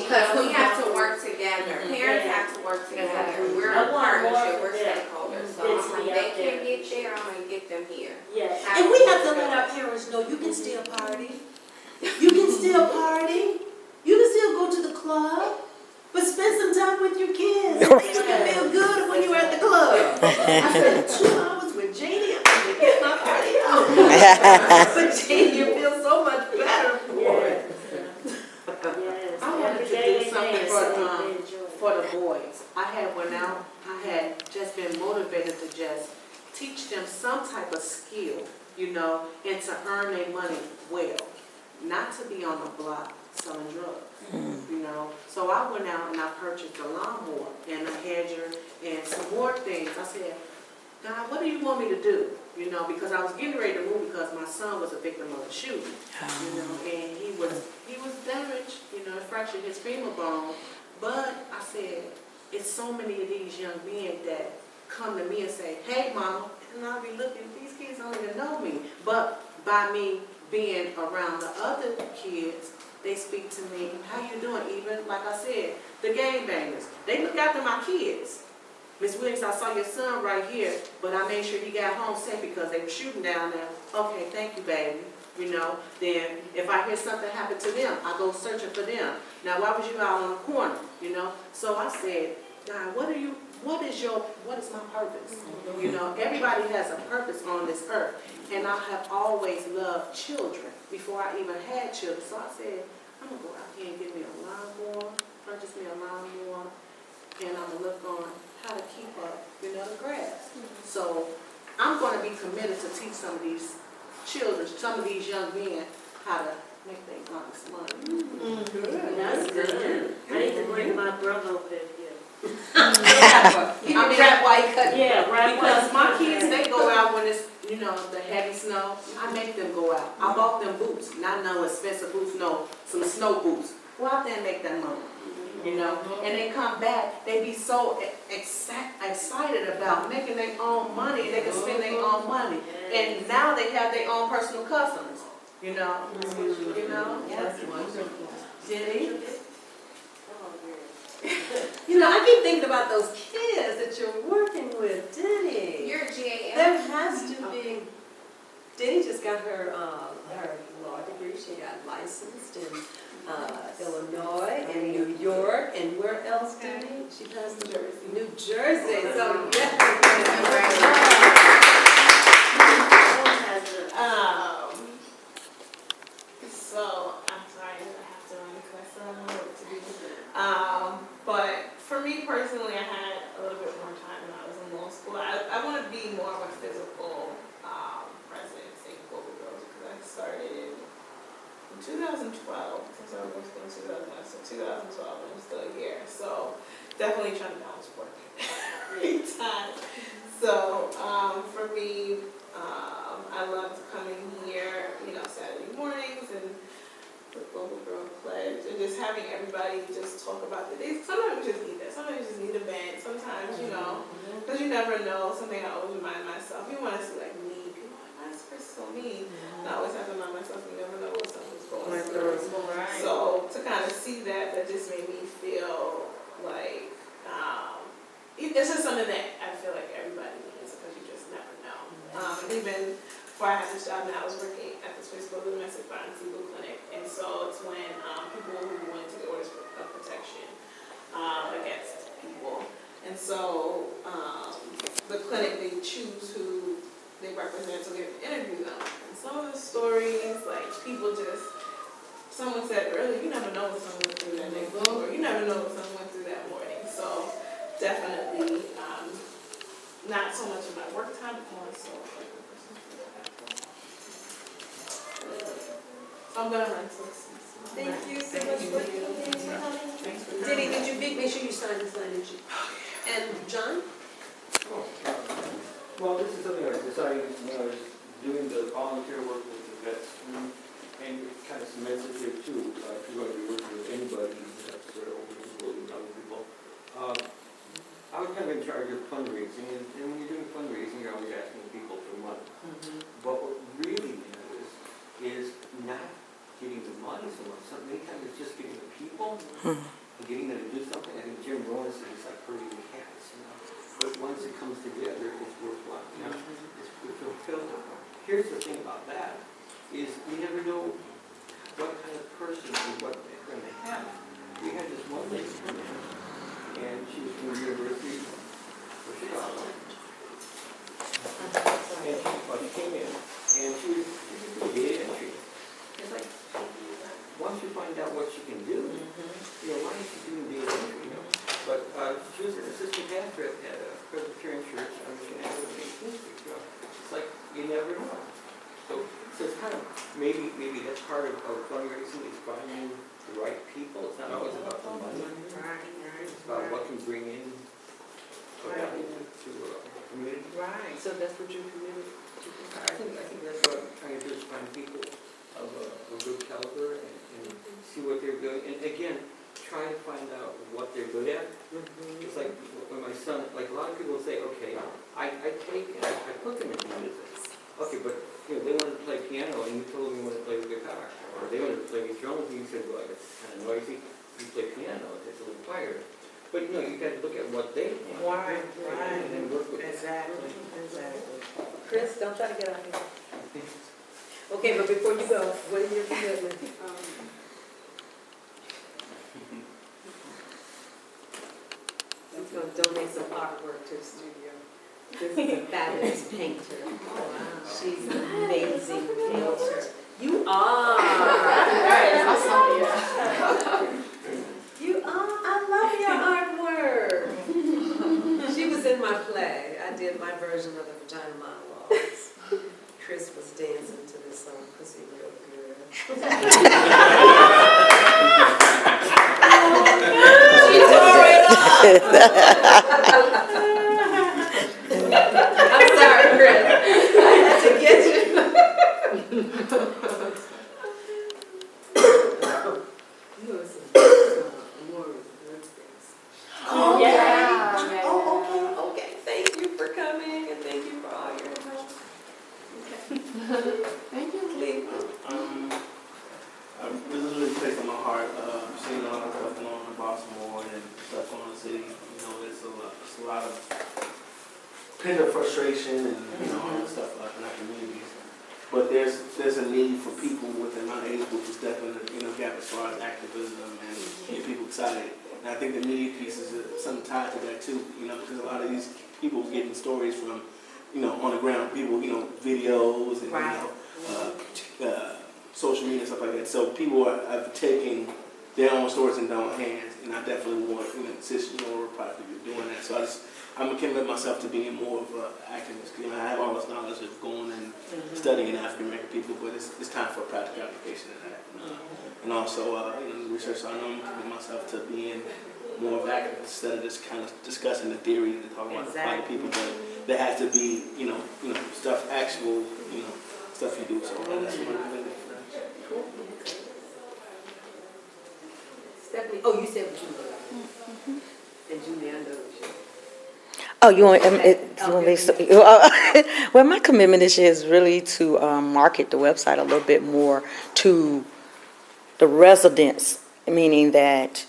Because we have to work together. Parents have to work together. We're I a want more partnership, for we're them. stakeholders. So It's I'm like, me they out can there. get there, I'm gonna get them here. Yes. And we have to let our parents know you can still party. You can still party. You can still go to the club. But spend some time with your kids. You can feel good when you're at the club. I spent 2 hours with Janie. I'm going to get my party on. But Janie, you feel so much better for it. Yes. I wanted Every to day do they something dance, they enjoy it. for the boys. I had went out, I had just been motivated to just teach them some type of skill, you know, and to earn their money well, not to be on the block selling drugs, you know. So I went out and I purchased a lawnmower and a hedger and some more things. I said, God, what do you want me to do? You know, because I was getting ready to move because my son was a victim of a shooting, you know, and he was damaged, you know, fractured his femur bone. But I said, it's so many of these young men that come to me and say, hey, Mama, and I'll be looking, these kids don't even know me. But by me being around the other kids, they speak to me, how you doing? Even, like I said, the gangbangers, they look after my kids. Miss Williams, I saw your son right here, but I made sure he got home safe because they were shooting down there. Okay, thank you, baby. You know, then if I hear something happen to them, I go searching for them. Now, why was you out on the corner? You know, so I said, God, what is my purpose? You know, everybody has a purpose on this earth, and I have always loved children before I even had children. So I said, I'm gonna go out here and get me a lawnmower, purchase me a lawnmower, and I'm gonna look on how to keep up, you know, the grass. So I'm gonna be committed to teach some of these children, some of these young men, how to make their honest money. That's good. I need to bring my brother over there. I mean, that white cut. Yeah, right. Because my kids, they go out when it's, you know, the heavy snow. I make them go out. I bought them boots, not no expensive boots, no, some snow boots. Go out there and make that money, you know. And they come back, they be so excited about making their own money. They can spend their own money. And now they have their own personal customers, you know. You know. That's wonderful. Jenny? You know, I keep thinking about those kids that you're working with. Denny. You're a GAM. There has to be. Denny just got her law degree. She got licensed in Illinois and New York, and where else, Denny? She passed New Jersey. New Jersey. So So I'm sorry that I have to run because I still have more work to do. But for me personally, I had a little bit more time when I was in law school. I want to be more of a physical presence in Global Girls because I started in 2012, since I was going to school in 2009, so 2012 and I'm still here. So definitely trying to balance work every time. So for me, I loved coming here, you know, Saturday mornings and the Global Girl Pledge and just having everybody just talk about the days. Sometimes we just need that. Sometimes you just need a band. Sometimes, you know, because you never know. Something I always remind myself. You want to see like me. People are like, why is Chris so mean? And I always have to remind myself, you never know what someone's going through. So to kind of see that just made me feel like it's just something that I feel like everybody needs because you just never know. And even before I had this job now, I was working at this place called the Domestic Violence Legal Clinic. And so it's when people who go into the orders of protection against people. And so the clinic, they choose who they represent so they interview them. And some of the stories, like people just, someone said earlier, you never know what someone went through that day before. You never know what someone went through that morning. So definitely not so much in my work time, but more so like the person's so I'm gonna run to this. thank you so much for coming. Denny, did you make sure you sign this lineage? And John? Well, this is something I decided when I was doing the volunteer work with the vets, and it kind of cements it here too. If you're going to be working with anybody, that's sort of open to including other people. I was kind of in charge of fundraising, and when you're doing fundraising, you're always asking people for money. But what really matters is not getting the money so much. Many times it's just getting the people people, and getting them to do something. I think Jim Rohn says it's like herding cats, you know. But once it comes together, it's worthwhile, you know. It's fulfilled. Here's the thing about that, is you never know what kind of person or what they're going to have. We had this one lady come in, and she was from the University of Chicago. And she came in, and she was doing data entry. It's like, once you find out what she can do, you know, why is she doing data entry, you know? But she was an assistant pastor at a Presbyterian church on Michigan 18th Street. You know? It's like, you never know. So it's kind of, maybe that's part of fundraising, is finding the right people. It's not always about the money. It's about what can bring in value to a community. Right, so that's what you're committed to. I think that's what I'm trying to do, is find people of a good caliber and see what they're doing. And again, try to find out what they're good at. It's like when my son, like a lot of people say, okay, I take and I put them into music. Okay, but you know, they wanted to play piano and you told them you wanted to play the guitar. Or they wanted to play the drums and you said, well, it's kind of noisy. You play piano, it's a little quieter. But you know, you got to look at what they want. Right. And then work with that. Exactly. Chris, don't try to get out here. Okay, but before you go, what are your commitments? He's going to donate some artwork to the studio. This is a fabulous painter. She's an amazing painter. You are. You are. I love your artwork. She was in my play. I did my version of the Vagina Monologues. Chris was dancing to this song because he real good. She tore it up. I'm sorry, Chris. I had to get you. You were some more birthdays. Oh, Yeah. Oh, Okay. Thank you for coming and thank you for all your help. Thank you. Cleveland. This is really place on my heart. Seeing all the stuff going on in Baltimore and stuff going on in the city, you know, it's a lot of pent-up frustration and, you know, all that stuff in our communities. But there's a need for people within my age group to step in the gap as far as activism and get people excited. And I think the media piece is something tied to that too, you know, because a lot of these people getting stories from, you know, on the ground, people, you know, videos and, you know, social media and stuff like that. So people are taking their own stories in their own hands, and I definitely want, you know, assist, you know, probably doing that. So I'm committing myself to being more of an activist. You know, I have all this knowledge of going and studying African American people, but it's time for a practical application of that. And also, you know, research. So I know I'm committing myself to being more of an activist instead of just kind of discussing the theory and talking about the people. But there has to be, you know, stuff, actual, you know, stuff you do. So that's what I'm doing. Stephanie, oh, you said what you were. And Julie, I know what you. Oh, you want me well, my commitment this year is really to market the website a little bit more to the residents, meaning that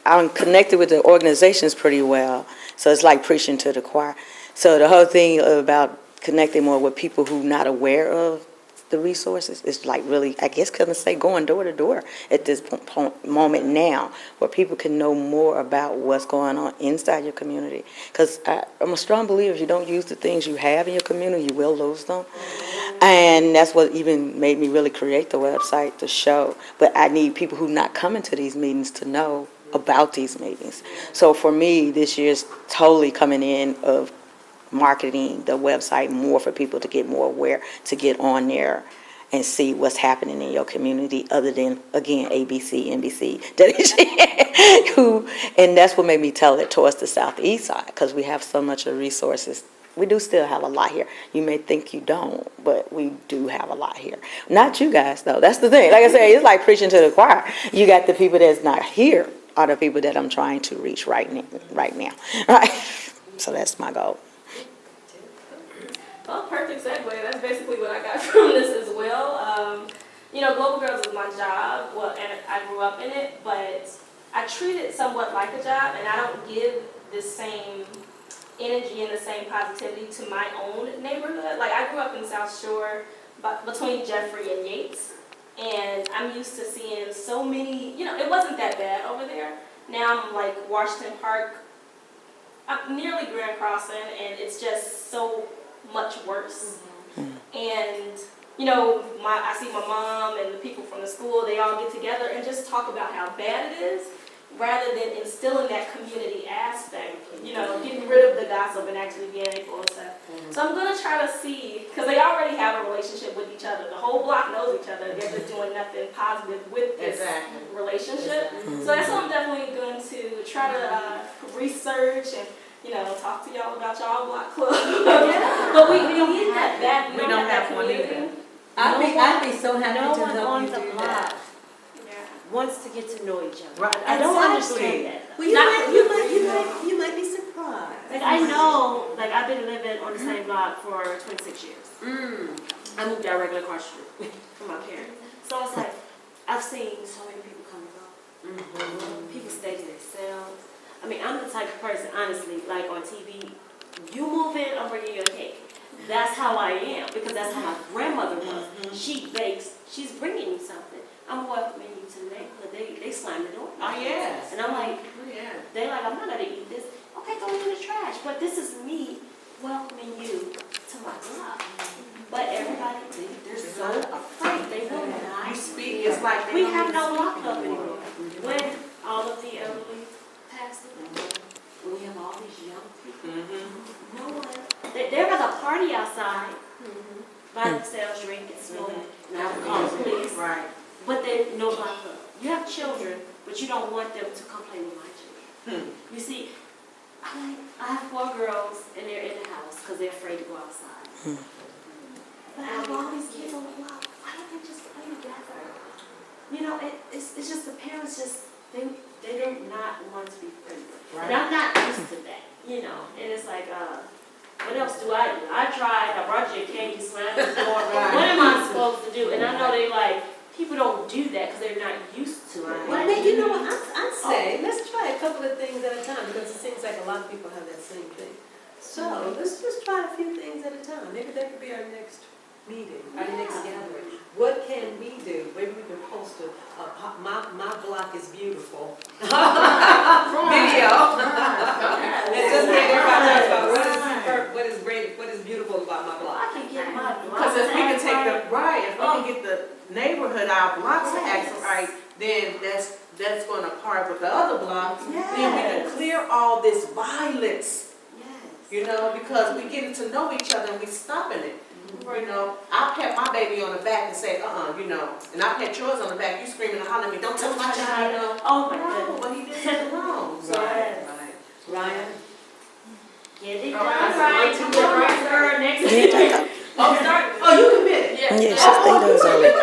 I'm connected with the organizations pretty well, so it's like preaching to the choir. So the whole thing about connecting more with people who are not aware of the resources is like really, I guess, couldn't say going door to door at this moment now, where people can know more about what's going on inside your community. Because I'm a strong believer, if you don't use the things you have in your community, you will lose them. And that's what even made me really create the website, the show. But I need people who not coming to these meetings to know about these meetings. So for me, this year's totally coming in of marketing the website more for people to get more aware, to get on there and see what's happening in your community other than, again, ABC, NBC, and that's what made me tell it towards the southeast side, because we have so much of resources. We do still have a lot here. You may think you don't, but we do have a lot here. Not you guys, though. That's the thing. Like I say, it's like preaching to the choir. You got the people that's not here are the people that I'm trying to reach right now. Right? So that's my goal. Well, perfect segue. That's basically what I got from this as well. you know, Global Girls is my job, well, and I grew up in it, but I treat it somewhat like a job, and I don't give the same energy and the same positivity to my own neighborhood. Like, I grew up in South Shore, but between Jeffrey and Yates, and I'm used to seeing so many, you know, it wasn't that bad over there. Now I'm like Washington Park, I'm nearly Grand Crossing, and it's just so much worse. And, you know, I see my mom and the people from the school, they all get together and just talk about how bad it is, rather than instilling that community aspect, you know, getting rid of the gossip and actually being able to. So I'm going to try to see, because they already have a relationship with each other. The whole block knows each other. They're just doing nothing positive with this relationship. So that's what I'm definitely going to try to research and, you know, talk to y'all about y'all block club. But we need that back. We don't have that community. I'd be so happy No to one help on you the do block that. wants to get to know each other. Right, I don't exactly. understand that. Well, you might be surprised. Like, I know, like, I've been living on the same block for 26 years. I moved directly across the street from my parents. So it's like, I've seen so many people come and go. People stay to themselves. I mean, I'm the type of person, honestly, like on TV, you move in, I'm bringing you a cake. That's how I am, because that's how my grandmother was. She bakes, she's bringing you something. I'm welcoming you to the neighborhood. They slam the door. Oh, yes. And I'm like, Yeah. they're like, I'm not gonna eat this. Okay, throw it in the trash. But this is me welcoming you to my block. But everybody, they're so afraid. They will not. You speak, it's like. We have no block club anymore. When all of the elderly passed away, when we have all these young people, no one, there was a party outside by themselves, drinking, smoking, and I would call the police. Right. But there's no block club. You have children, but you don't want them to come play with my children. You see, I have 4 girls, and they're in the house because they're afraid to go outside. But I have all these kids on the block. Why don't they just play together? You know, it's just the parents just think they do not want to be friendly. And I'm not used to that, you know. And it's like, what else do I do? I tried, I brought you a cake, you slammed the door. What am I supposed to do? And I know they like, people don't do that because they're not used to it. Well, you know what, I'd say, let's try a couple of things at a time, because it seems like a lot of people have that same thing. So, let's just try a few things at a time. Maybe that could be our next meeting, our next gathering. What can we do? Maybe we can post my block is beautiful video. And just make everybody talk about what is great, what is beautiful about my block. I can get my block. Because if we can take the, right, if we can get the neighborhood, our blocks to act right, then that's going to part with the other blocks. Then we can clear all this violence, you know, because we getting to know each other and we stopping it. You know, I'll pat my baby on the back and say, you know, and I'll pat yours on the back, you screaming and hollering at me, don't touch my child, you know. Oh my No, goodness. but he did something wrong. So, Ryan? Get it Oh, done, that's right? right. Come on, right, girl, next Yeah, week. You committed? Yeah. yeah, she stayed us already.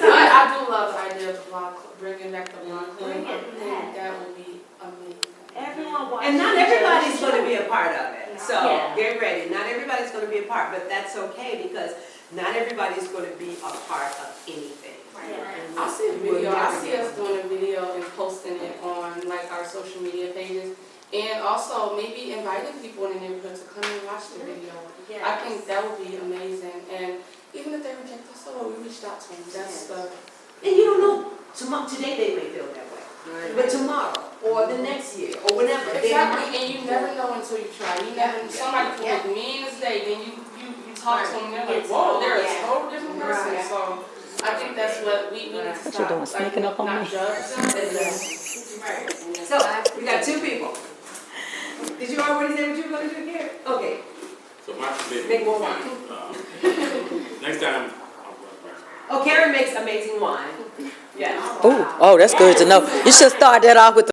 I do love the idea of the block, bringing back the block club. Bring it I think back. that would be amazing. Everyone watches. And not everybody's going to be a part of it. So Yeah. get ready. Not everybody's going to be a part, but that's okay, because not everybody's going to be a part of anything. Yeah. I see a video, I see us doing a video and posting it on like our social media pages. And also maybe inviting people in the neighborhood to come and watch the video. Yes. I think that would be amazing. And even if they reject us, oh, we reached out to them. That's the. And you don't know, today they may feel that way, but tomorrow, or the next year, or whenever. Exactly, and you never know until you try. You never, somebody could look mean as day, then you talk to them, they're like, whoa, they're a total different person. So I think that's what we need to What you stop. doing, sneaking up on not me? judge them. So, we got 2 people. Did you already say what you were going to do here? Okay. So my commitment. Make more wine. Next time, Oh, Karen makes amazing wine. Yes. Oh, that's good to know. You should start that off with the